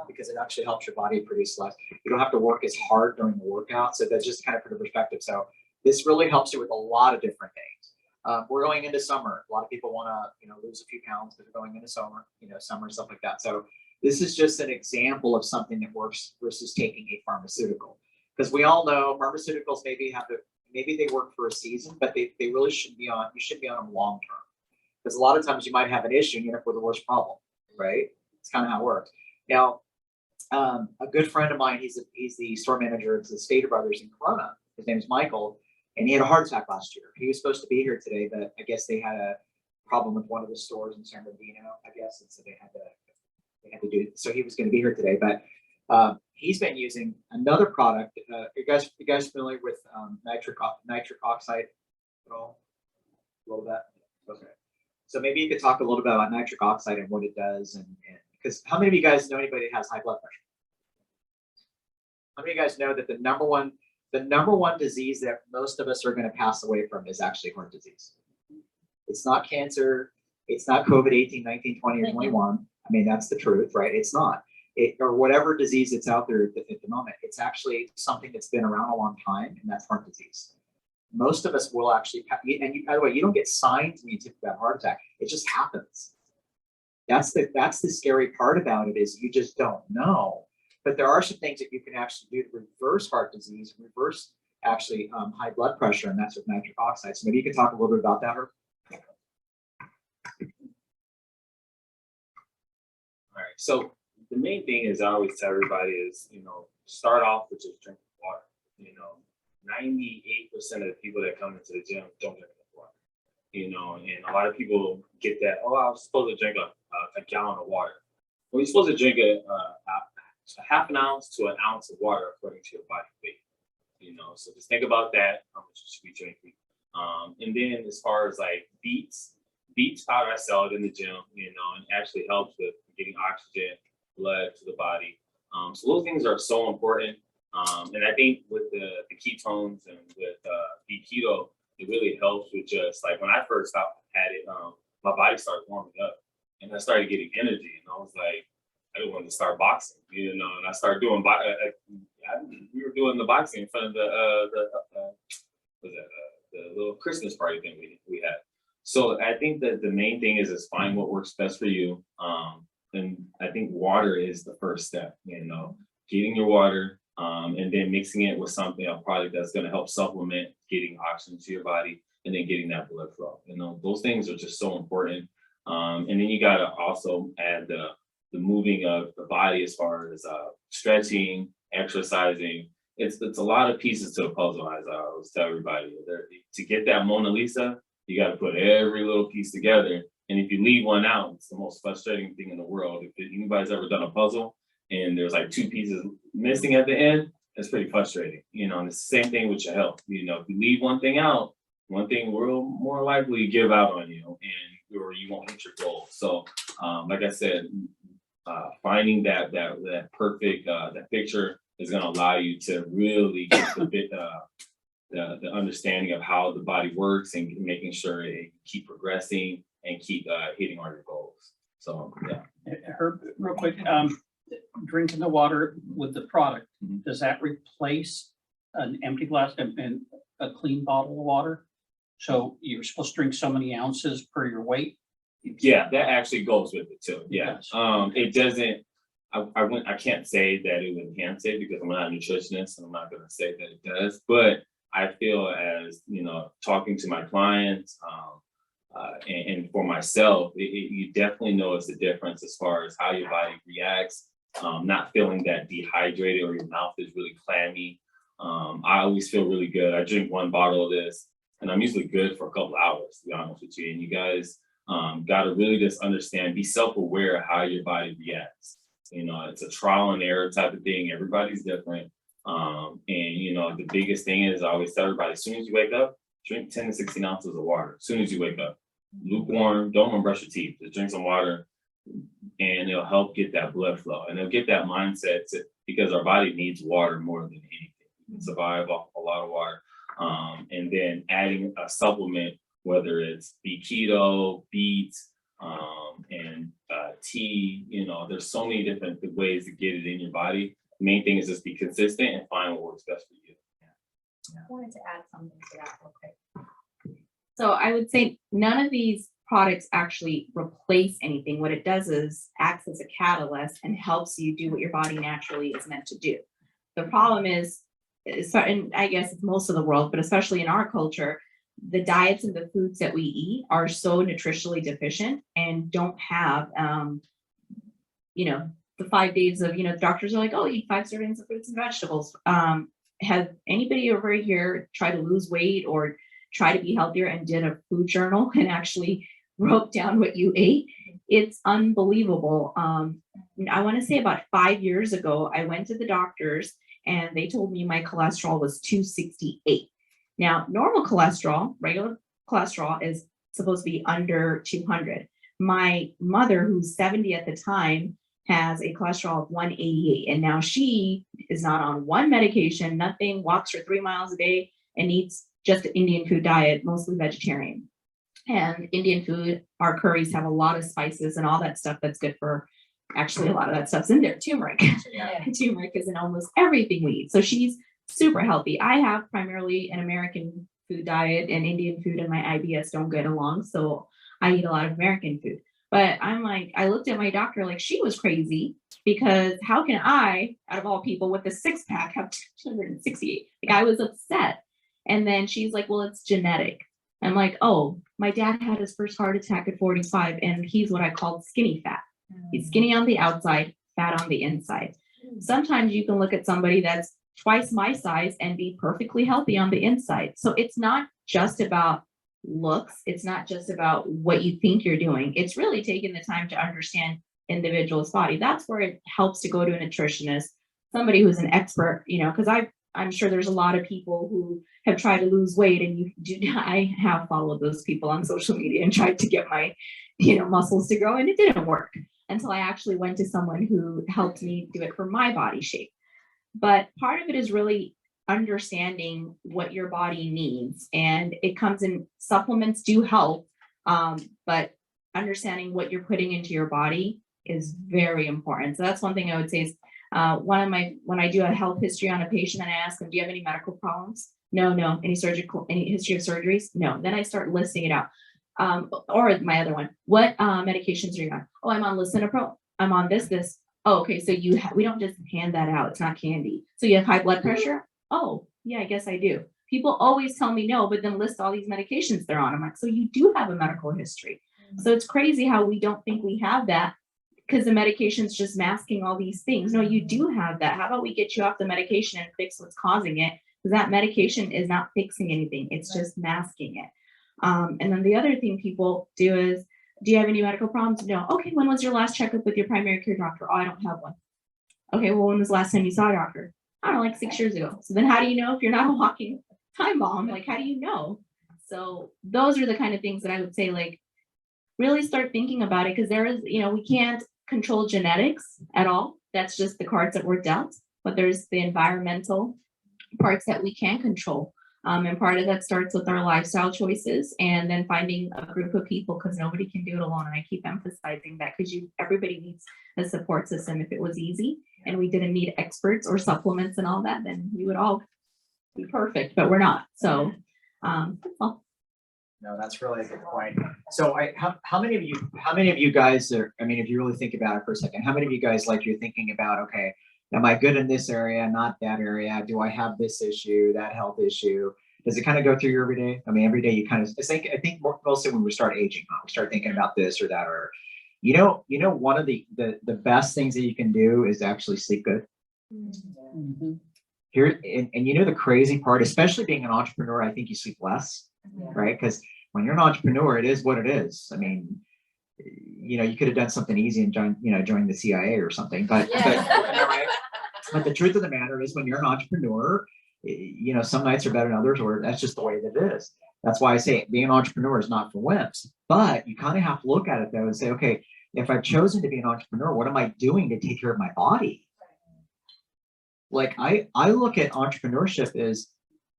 because it actually helps your body produce less. You don't have to work as hard during the workout. So that's just kind of for the perspective. So this really helps you with a lot of different things. We're going into summer. A lot of people want to, lose a few pounds because they're going into summer, summer, stuff like that. So this is just an example of something that works versus taking a pharmaceutical. Because we all know pharmaceuticals maybe they work for a season, but they really shouldn't be on. You should be on them long term. Because a lot of times you might have an issue and you end up with a worse problem, right? It's kind of how it works. Now, a good friend of mine, he's the store manager at the Stater Brothers in Corona. His name is Michael, and he had a heart attack last year. He was supposed to be here today, but I guess they had a problem with one of the stores in San Bernardino, I guess, and so they had to do it. So he was going to be here today, but He's been using another product. You guys familiar with nitric oxide at all? A little bit. Okay. So maybe you could talk a little bit about nitric oxide and what it does, and because how many of you guys know anybody that has high blood pressure? How many of you guys know that the number one disease that most of us are going to pass away from is actually heart disease? It's not cancer. It's not COVID 18, 19, 20, or 21. I mean, that's the truth, right? It's not. Or whatever disease that's out there at the moment. It's actually something that's been around a long time, and that's heart disease. Most of us will actually, and by the way, you don't get signs when you think about heart attack. It just happens. That's the scary part about it, is you just don't know. But there are some things that you can actually do to reverse heart disease, reverse actually high blood pressure, and that's with nitric oxide. So maybe you could talk a little bit about that, Herb. All right. So the main thing is I always tell everybody is, start off with just drinking water. 98% of the people that come into the gym don't drink enough water. And a lot of people get that, oh, I was supposed to drink a gallon of water. Well, you're supposed to drink a half an ounce to an ounce of water according to your body weight. So just think about that, how much you should be drinking. And then as far as like beets powder, I sell it in the gym, and actually helps with getting oxygen, blood to the body. So those things are so important. And I think with the ketones and with beet keto, it really helps with just like when I first had it, my body started warming up and I started getting energy, and I was like, I wanted to start boxing, and I started doing, we were doing the boxing in front of the little Christmas party thing we had. So I think that the main thing is find what works best for you. And I think water is the first step, getting your water, and then mixing it with something, a product that's going to help supplement getting oxygen to your body, and then getting that blood flow. Those things are just so important. And then you got to also add the moving of the body as far as stretching, exercising. It's a lot of pieces to the puzzle, as I always tell everybody. To get that Mona Lisa, you got to put every little piece together. And if you leave one out, it's the most frustrating thing in the world. If anybody's ever done a puzzle and there's like two pieces missing at the end, it's pretty frustrating. And it's the same thing with your health. If you leave one thing out, one thing will more likely give out on you, or you won't hit your goal. So, like I said, finding that perfect that picture is going to allow you to really get the understanding of how the body works, and making sure it keep progressing and keep hitting all your goals. So yeah. Herb, real quick, drinking the water with the product, does that replace an empty glass and a clean bottle of water? So you're supposed to drink so many ounces per your weight? Yeah, that actually goes with it too. Yeah. It doesn't, I can't say that it would enhance it because I'm not a nutritionist, and I'm not going to say that it does, but I feel as, talking to my clients, and for myself, you definitely notice the difference as far as how your body reacts, not feeling that dehydrated or your mouth is really clammy. I always feel really good. I drink one bottle of this and I'm usually good for a couple of hours, to be honest with you. And you guys got to really just understand, be self-aware of how your body reacts. It's a trial and error type of thing. Everybody's different. And the biggest thing is, I always tell everybody, as soon as you wake up, drink 10 to 16 ounces of water. As soon as you wake up, lukewarm, don't want to brush your teeth, just drink some water, and it'll help get that blood flow, and it'll get that mindset because our body needs water more than anything. We can survive off a lot of water. And then adding a supplement, whether it's keto, beets, and tea, there's so many different ways to get it in your body. The main thing is just be consistent and find what works best for you. I wanted to add something to that real quick. So I would say none of these products actually replace anything. What it does is acts as a catalyst and helps you do what your body naturally is meant to do. The problem is, and I guess it's most of the world, but especially in our culture, the diets and the foods that we eat are so nutritionally deficient and don't have, the 5 days of, doctors are like, oh, eat 5 servings of fruits and vegetables. Have anybody over here tried to lose weight or try to be healthier and did a food journal and actually wrote down what you ate? It's unbelievable. I want to say about 5 years ago, I went to the doctors and they told me my cholesterol was 268. Now, normal cholesterol, regular cholesterol is supposed to be under 200. My mother, who's 70 at the time, has a cholesterol of 188. And now she is not on one medication, nothing, walks for 3 miles a day and eats just an Indian food diet, mostly vegetarian. And Indian food, our curries have a lot of spices and all that stuff that's good for, actually a lot of that stuff's in there, turmeric. Turmeric is in almost everything we eat. So she's super healthy. I have primarily an American food diet, and Indian food and my IBS don't get along. So I eat a lot of American food. But I'm like, I looked at my doctor like she was crazy, because how can I, out of all people with a 6-pack, have 268? Like, I was upset. And then she's like, well, it's genetic. I'm like, oh, my dad had his first heart attack at 45, and he's what I call skinny fat. He's skinny on the outside, fat on the inside. Sometimes you can look at somebody that's twice my size and be perfectly healthy on the inside. So it's not just about looks. It's not just about what you think you're doing. It's really taking the time to understand individual's body. That's where it helps to go to a nutritionist, somebody who's an expert, because I'm sure there's a lot of people who have tried to lose weight, and I have followed those people on social media and tried to get my, muscles to grow, and it didn't work until I actually went to someone who helped me do it for my body shape. But part of it is really understanding what your body needs, and it comes in, supplements do help, but understanding what you're putting into your body is very important. So that's one thing I would say is, when I do a health history on a patient and I ask them, do you have any medical problems? No. Any history of surgeries? No. Then I start listing it out. Or my other one, what medications are you on? Oh, I'm on lisinopril. I'm on this. Oh, okay. So we don't just hand that out. It's not candy. So you have high blood pressure? Oh, yeah, I guess I do. People always tell me no, but then list all these medications they're on. I'm like, so you do have a medical history. So it's crazy how we don't think we have that, because the medication's just masking all these things. No, you do have that. How about we get you off the medication and fix what's causing it? Because that medication is not fixing anything. It's just masking it. And then the other thing people do is, do you have any medical problems? No. Okay, when was your last checkup with your primary care doctor? Oh, I don't have one. Okay, well, when was the last time you saw a doctor? I don't know, like 6 years ago. So then how do you know if you're not a walking time bomb? Like, how do you know? So those are the kind of things that I would say, like, really start thinking about it, because there is, we can't control genetics at all. That's just the cards that we're dealt, but there's the environmental parts that we can control. And part of that starts with our lifestyle choices, and then finding a group of people, because nobody can do it alone. And I keep emphasizing that, because everybody needs a support system. If it was easy and we didn't need experts or supplements and all that, then we would all be perfect, but we're not. So that's all. No, that's really a good point. So how many of you guys are, if you really think about it for a second, how many of you guys, like, you're thinking about, okay, am I good in this area, not that area? Do I have this issue, that health issue? Does it kind of go through your every day? Every day you kind of, I think mostly when we start aging, we start thinking about this or that, or, one of the best things that you can do is actually sleep good. Here, and the crazy part, especially being an entrepreneur, I think you sleep less, right? Because when you're an entrepreneur, it is what it is. You could have done something easy and joined the CIA or something, but the truth of the matter is, when you're an entrepreneur, some nights are better than others, or that's just the way that it is. That's why I say being an entrepreneur is not for wimps, but you kind of have to look at it though and say, okay, if I've chosen to be an entrepreneur, what am I doing to take care of my body? Like, I look at entrepreneurship as,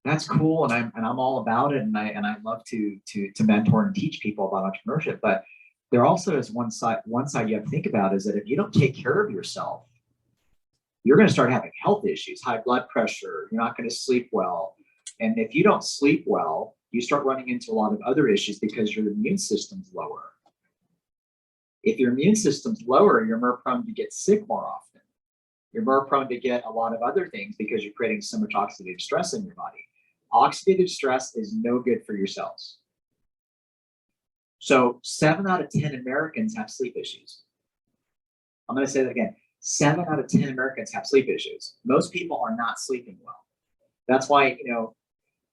that's cool, and I'm all about it, and I love to mentor and teach people about entrepreneurship. But there also is one side you have to think about, is that if you don't take care of yourself, you're going to start having health issues, high blood pressure. You're not going to sleep well, and if you don't sleep well, you start running into a lot of other issues because your immune system's lower. If your immune system's lower, you're more prone to get sick more often. You're more prone to get a lot of other things because you're creating so much oxidative stress in your body. Oxidative stress is no good for your cells. So 7 out of 10 Americans have sleep issues. I'm going to say that again. 7 out of 10 Americans have sleep issues. Most people are not sleeping well. That's why,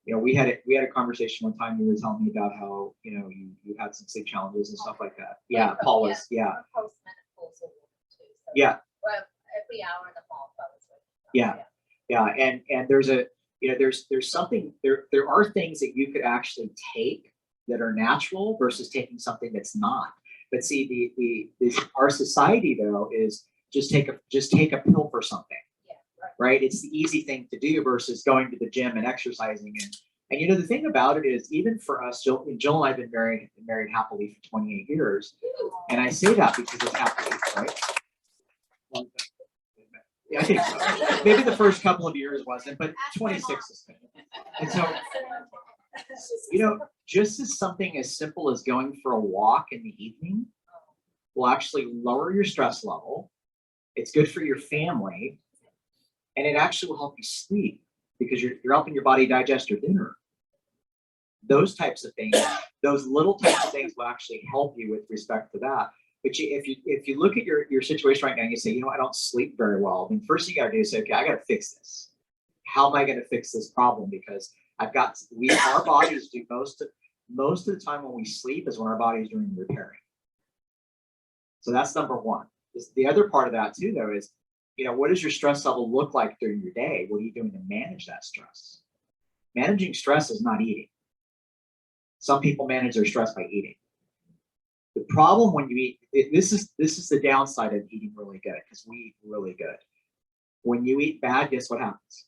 we had a conversation one time. You were telling me about how, you had some sleep challenges and stuff like that. Yeah, Paul was, yeah. Yeah. Well, every hour in the fall, probably. Yeah. Yeah, and there's a, there's something, there are things that you could actually take that are natural versus taking something that's not. But see, our society though is just take a pill for something. Yeah, right? It's the easy thing to do versus going to the gym and exercising. And the thing about it is, even for us, Jill and I have been married happily for 28 years. And I say that because it's happily, right? Yeah, I think so. Maybe the first couple of years wasn't, but 26 is good. And so, just as something as simple as going for a walk in the evening will actually lower your stress level. It's good for your family, and it actually will help you sleep because you're helping your body digest your dinner. Those types of things, those little types of things will actually help you with respect to that. But if you look at your situation right now and you say, I don't sleep very well, then first you got to do is say, okay, I got to fix this. How am I going to fix this problem? Because our bodies do most of the time when we sleep is when our body is doing repairing. So that's number one. The other part of that too, though, is, what does your stress level look like during your day? What are you doing to manage that stress? Managing stress is not eating. Some people manage their stress by eating. The problem when you eat, this is the downside of eating really good, because we eat really good. When you eat bad, guess what happens?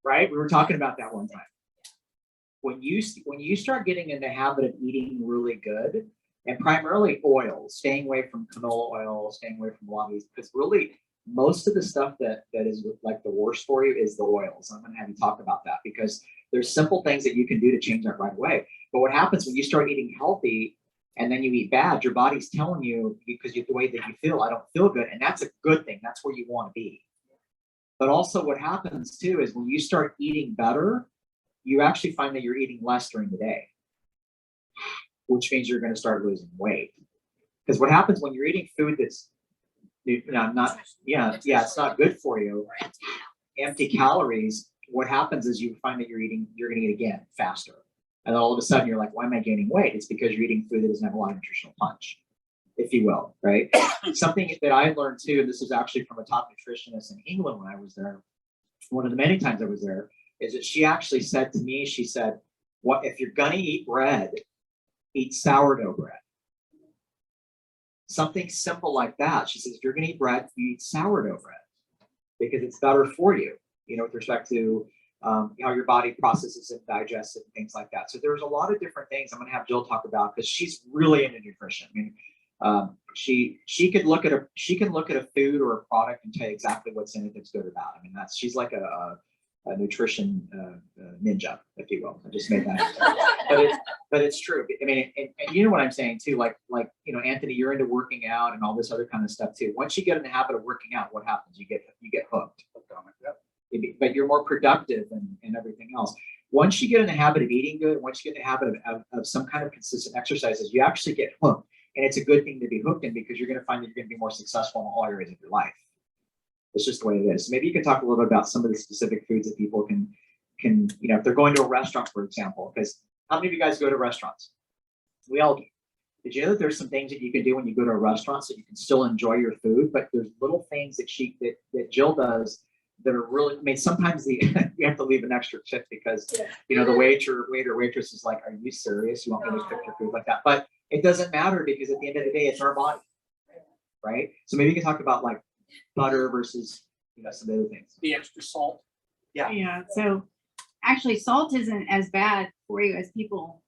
Right? We were talking about that one time. When you start getting in the habit of eating really good, and primarily oils, staying away from canola oil, staying away from a lot of these, because really most of the stuff that is like the worst for you is the oils. I'm going to have you talk about that because there's simple things that you can do to change that right away. But what happens when you start eating healthy and then you eat bad, your body's telling you, because the way that you feel, I don't feel good. And that's a good thing. That's where you want to be. But also what happens too is when you start eating better, you actually find that you're eating less during the day, which means you're going to start losing weight. Because what happens when you're eating food that's it's not good for you, empty calories, what happens is you find that you're going to eat again faster. And then all of a sudden you're like, why am I gaining weight? It's because you're eating food that doesn't have a lot of nutritional punch, if you will, right? Something that I learned too, and this is actually from a top nutritionist in England when I was there, one of the many times I was there, is that she actually said to me, she said, "What if you're gonna eat bread, eat sourdough bread." Something simple like that. She says, if you're gonna eat bread, you eat sourdough bread because it's better for you, with respect to how your body processes and digests it and things like that. So there's a lot of different things I'm gonna have Jill talk about because she's really into nutrition. I mean, she can look at a food or a product and tell you exactly what's in it that's good or bad. I mean, she's like a nutrition ninja, if you will. I just made that up. But it's true. I mean, and you know what I'm saying too, like Anthony, you're into working out and all this other kind of stuff too. Once you get in the habit of working out, what happens? You get hooked. But you're more productive and everything else. Once you get in the habit of eating good, once you get in the habit of some kind of consistent exercises, you actually get hooked. And it's a good thing to be hooked in because you're going to find that you're going to be more successful in all areas of your life. It's just the way it is. Maybe you can talk a little bit about some of the specific foods that people can, if they're going to a restaurant, for example, because how many of you guys go to restaurants? We all do. Did you know that there's some things that you can do when you go to a restaurant so you can still enjoy your food, but there's little things that Jill does that are really, I mean, sometimes you have to leave an extra tip because, the waiter or waitress is like, are you serious? You want me to cook your food like that? But it doesn't matter because at the end of the day, it's our body, right? So maybe you can talk about like butter versus, some other things. The extra salt. Yeah. So actually salt isn't as bad for you as people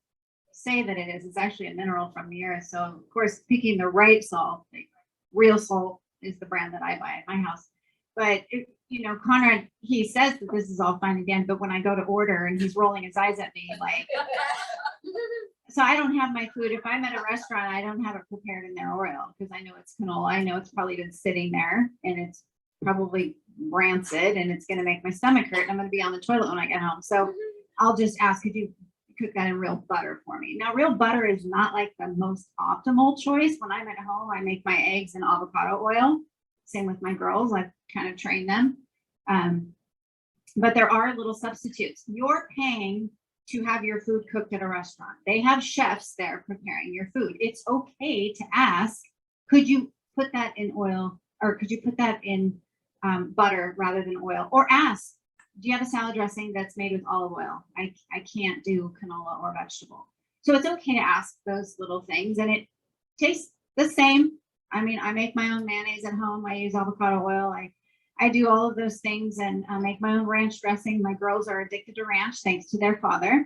say that it is. It's actually a mineral from the earth. So of course, picking the right salt, like real salt is the brand that I buy at my house. But Conrad, he says that this is all fine again, but when I go to order and he's rolling his eyes at me, like, so I don't have my food. If I'm at a restaurant, I don't have it prepared in their oil because I know it's canola. I know it's probably been sitting there and it's probably rancid and it's going to make my stomach hurt. And I'm going to be on the toilet when I get home. So I'll just ask, could you cook that in real butter for me? Now, real butter is not like the most optimal choice. When I'm at home, I make my eggs in avocado oil. Same with my girls. I've kind of trained them. But there are little substitutes. You're paying to have your food cooked at a restaurant. They have chefs there preparing your food. It's okay to ask, could you put that in oil, or could you put that in butter rather than oil? Or ask, do you have a salad dressing that's made with olive oil? I can't do canola or vegetable. So it's okay to ask those little things, and it tastes the same. I mean, I make my own mayonnaise at home. I use avocado oil. I do all of those things, and make my own ranch dressing. My girls are addicted to ranch thanks to their father.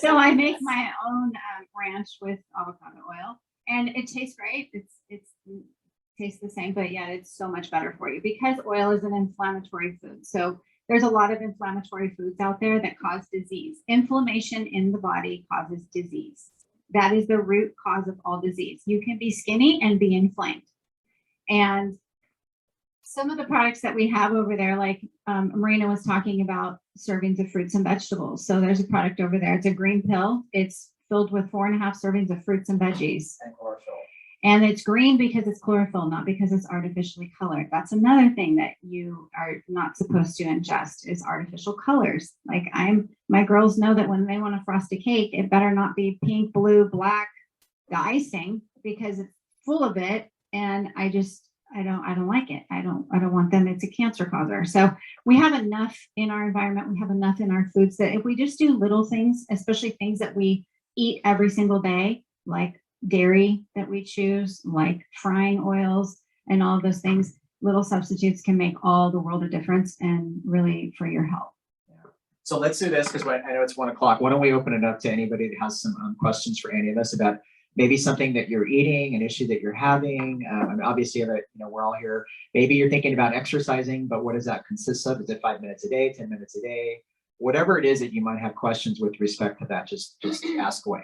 So I make my own ranch with avocado oil, and it tastes great. It tastes the same, but yeah, it's so much better for you because oil is an inflammatory food. So there's a lot of inflammatory foods out there that cause disease. Inflammation in the body causes disease. That is the root cause of all disease. You can be skinny and be inflamed. And some of the products that we have over there, like Mareena was talking about servings of fruits and vegetables. So there's a product over there. It's a green pill. It's filled with 4.5 servings of fruits and veggies. And chlorophyll. And it's green because it's chlorophyll, not because it's artificially colored. That's another thing that you are not supposed to ingest is artificial colors. Like my girls know that when they want to frost a cake, it better not be pink, blue, black, the icing, because it's full of it. And I don't like it. I don't want them. It's a cancer causer. So we have enough in our environment. We have enough in our foods that if we just do little things, especially things that we eat every single day, like dairy that we choose, like frying oils and all of those things, little substitutes can make all the world of difference and really for your health. So let's do this because I know it's 1 o'clock. Why don't we open it up to anybody that has some questions for any of us about maybe something that you're eating, an issue that you're having. I mean, obviously, we're all here. Maybe you're thinking about exercising, but what does that consist of? Is it 5 minutes a day, 10 minutes a day? Whatever it is that you might have questions with respect to that, just ask away.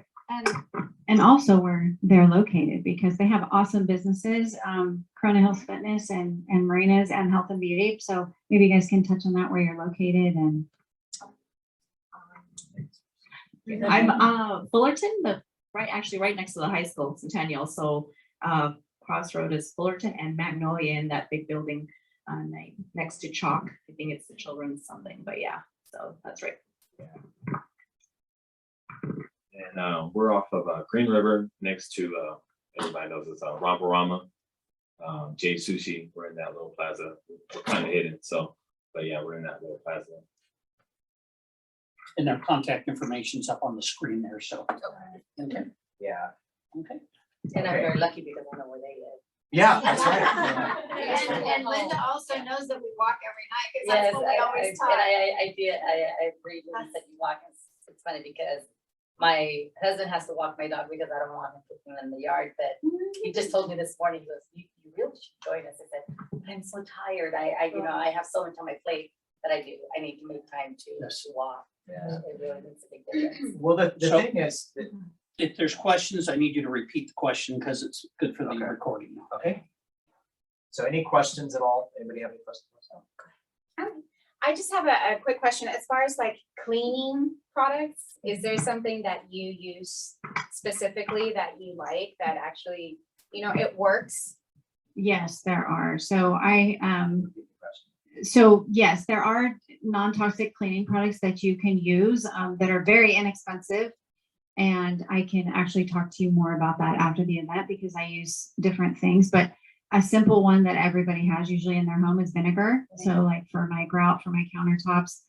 And also where they're located because they have awesome businesses, Corona Hills Fitness and Mareena's and Health and Beauty. So maybe you guys can touch on that where you're located. And I'm Fullerton, but right next to the high school, Centennial. So Crossroad is Fullerton and Magnolia in that big building next to Chalk. I think it's the children's something, but yeah, so that's right. And we're off of Green River next to, everybody knows it's Rama Rama, J Sushi. We're in that little plaza. We're kind of hidden. So, but yeah, we're in that little plaza. And their contact information's up on the screen there, so. Okay. Yeah. Okay. And I'm very lucky because I know where they live. Yeah, that's right. Yeah. And Linda also knows that we walk every night because that's what we always talk. And I agree when you said you walk. It's funny because my husband has to walk my dog because I don't want him kicking in the yard, but he just told me this morning, he goes, you really should join us. I said, but I'm so tired. I have so much on my plate that I need to make time to walk. Yeah. It really makes a big difference. Well, the thing is that If there's questions, I need you to repeat the question because it's good for the Okay. recording. okay. So any questions at all? Anybody have any questions? I just have a quick question. As far as like cleaning products, is there something that you use specifically that you like that actually, it works? yes, there are. So yes, there are non-toxic cleaning products that you can use that are very inexpensive. And I can actually talk to you more about that after the event because I use different things, but a simple one that everybody has usually in their home is vinegar. So like for my grout, for my countertops,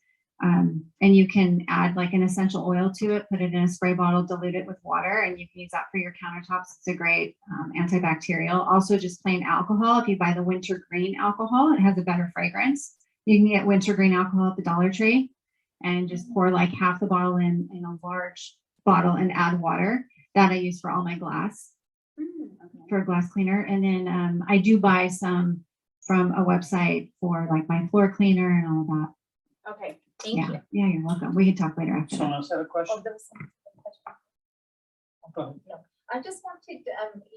and you can add like an essential oil to it, put it in a spray bottle, dilute it with water, and you can use that for your countertops. It's a great antibacterial. Also just plain alcohol. If you buy the wintergreen alcohol, it has a better fragrance. You can get wintergreen alcohol at the Dollar Tree and just pour like half the bottle in a large bottle and add water. That I use for all my glass. For a glass cleaner. And then I do buy some from a website for like my floor cleaner and all of that. Okay, thank Yeah. you. Yeah, you're welcome. We can talk later after Someone that. else have a question? There was some question. Go ahead. No, I just wanted,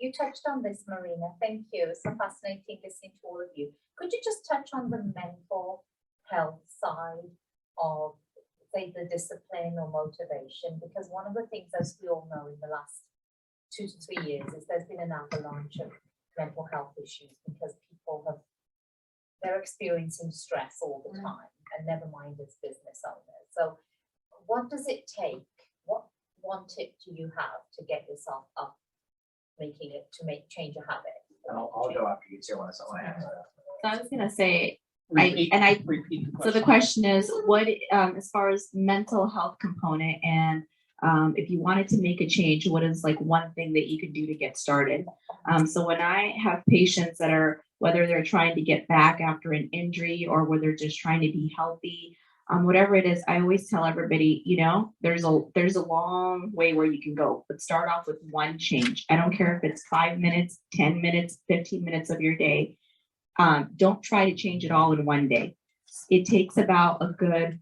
you touched on this, Mareena. Thank you. It's so fascinating listening to all of you. Could you just touch on the mental health side of, say, the discipline or motivation? Because one of the things, as we all know, in the last 2 to 3 years is there's been an avalanche of mental health issues because they're experiencing stress all the time, and never mind as business owners. So what does it take? What one tip do you have to get yourself up making it, to change a habit? I'll go after you too, unless someone has. So I was gonna say, Repeat the so the question is, what, as far as mental health component and if you wanted to make a change, what is like one thing that you could do to get started? So when I have patients that are, whether they're trying to get back after an injury or whether they're just trying to be healthy, whatever it is, I always tell everybody, you know, there's a long way where you can go, but start off with one change. I don't care if it's 5 minutes, 10 minutes, 15 minutes of your day. Don't try to change it all in one day. It takes about a good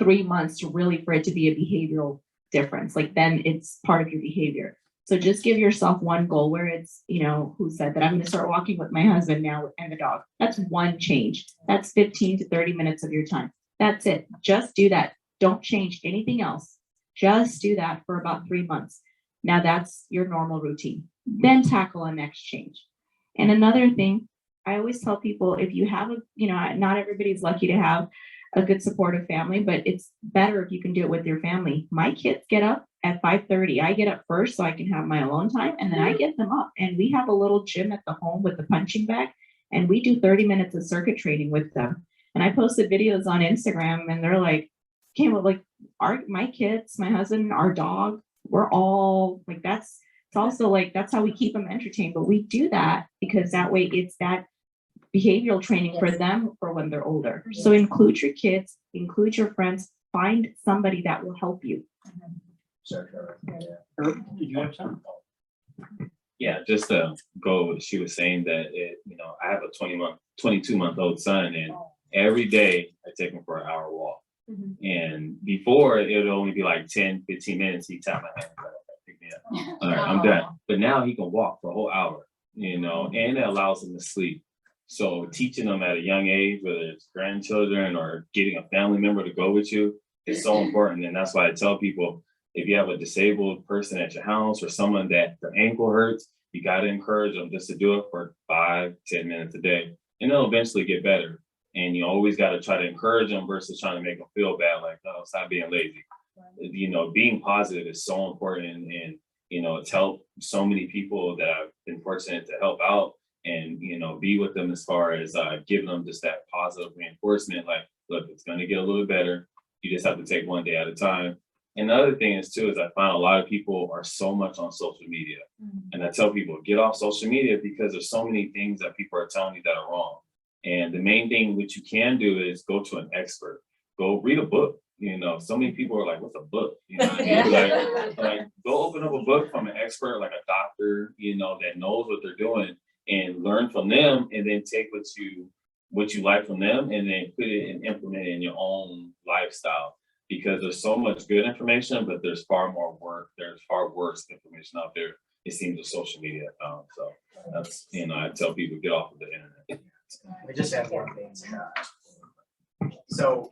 3 months to really for it to be a behavioral difference. Like then it's part of your behavior. So just give yourself one goal where it's, you know, who said that I'm going to start walking with my husband now and the dog. That's one change. That's 15 to 30 minutes of your time. That's it. Just do that. Don't change anything else. Just do that for about 3 months. Now that's your normal routine. Then tackle a next change. And another thing, I always tell people, if you have a, you know, not everybody's lucky to have a good supportive family, but it's better if you can do it with your family. My kids get up at 5:30. I get up first so I can have my alone time, and then I get them up. And we have a little gym at the home with the punching bag, and we do 30 minutes of circuit training with them. And I posted videos on Instagram, and they're like, came up like my kids, my husband, our dog, we're all like, it's also like, that's how we keep them entertained. But we do that because that way it's that behavioral training for them for when they're older. So include your kids, include your friends, find somebody that will help you. Herb, did you have something? Yeah, just to go, with she was saying that you know, I have a 22-month-old son, and every day I take him for an hour walk. And before it would only be like 10, 15 minutes. He'd tap my hand, pick me up. All right, I'm done. But now he can walk for a whole hour, you know, and it allows him to sleep. So teaching them at a young age, whether it's grandchildren or getting a family member to go with you, is so important. And that's why I tell people, if you have a disabled person at your house or someone that their ankle hurts, you got to encourage them just to do it for 5, 10 minutes a day, and they'll eventually get better. And you always got to try to encourage them versus trying to make them feel bad, like, oh, stop being lazy. You know, being positive is so important. And, you know, it's helped so many people that I've been fortunate to help out and, you know, be with them as far as giving them just that positive reinforcement. Like, look, it's going to get a little better. You just have to take one day at a time. And the other thing is too, is I find a lot of people are so much on social media. And I tell people, get off social media because there's so many things that people are telling you that are wrong. And the main thing which you can do is go to an expert, go read a book. You know, so many people are like, what's a book? You know what I mean? Like go open up a book from an expert, like a doctor, you know, that knows what they're doing, and learn from them, and then take what you like from them and then put it and implement it in your own lifestyle. Because there's so much good information, but there's far worse information out there, it seems, with social media. So that's, you know, I tell people, get off of the internet. I just have one thing. So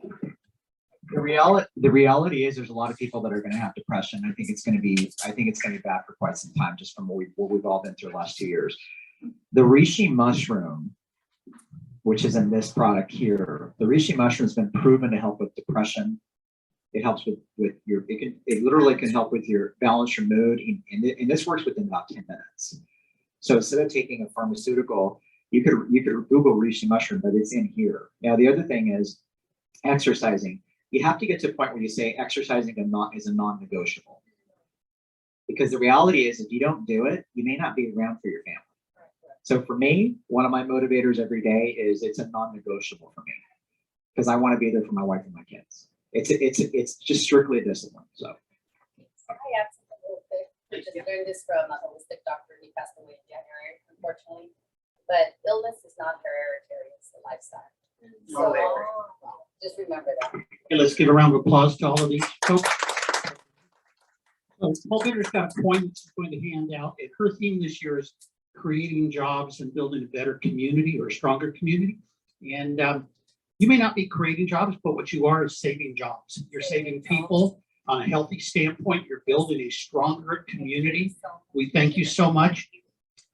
the reality is there's a lot of people that are going to have depression. I think it's going to be bad for quite some time, just from what we've all been through the last 2 years. The reishi mushroom, which is in this product here, the reishi mushroom has been proven to help with depression. It helps with your, it literally can help with your balance, your mood, and this works within about 10 minutes. So instead of taking a pharmaceutical, you could Google reishi mushroom, but it's in here. Now, the other thing is exercising. You have to get to a point where you say exercising is a non-negotiable. Because the reality is, if you don't do it, you may not be around for your family. So for me, one of my motivators every day is it's a non-negotiable for me, because I want to be there for my wife and my kids. It's just strictly a discipline. So I add something real quick. I just learned this from a holistic doctor. He passed away in January, unfortunately. But illness is not hereditary, it's a lifestyle. So just remember that. Okay, let's give a round of applause to all of these folks. So Paul Bitter's got a point she's going to hand out. And her theme this year is creating jobs and building a better community or a stronger community. And you may not be creating jobs, but what you are is saving jobs. You're saving people on a healthy standpoint. You're building a stronger community. We thank you so much.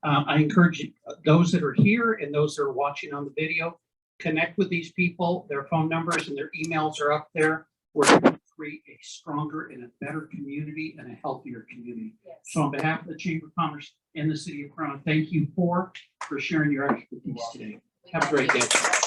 I encourage you, those that are here and those that are watching on the video, connect with these people. Their phone numbers and their emails are up there. We're create a stronger and a better community and a healthier community. Yes. So on behalf of the Chamber of Commerce and the City of Corona, thank you for sharing your expertise today. Have a great day.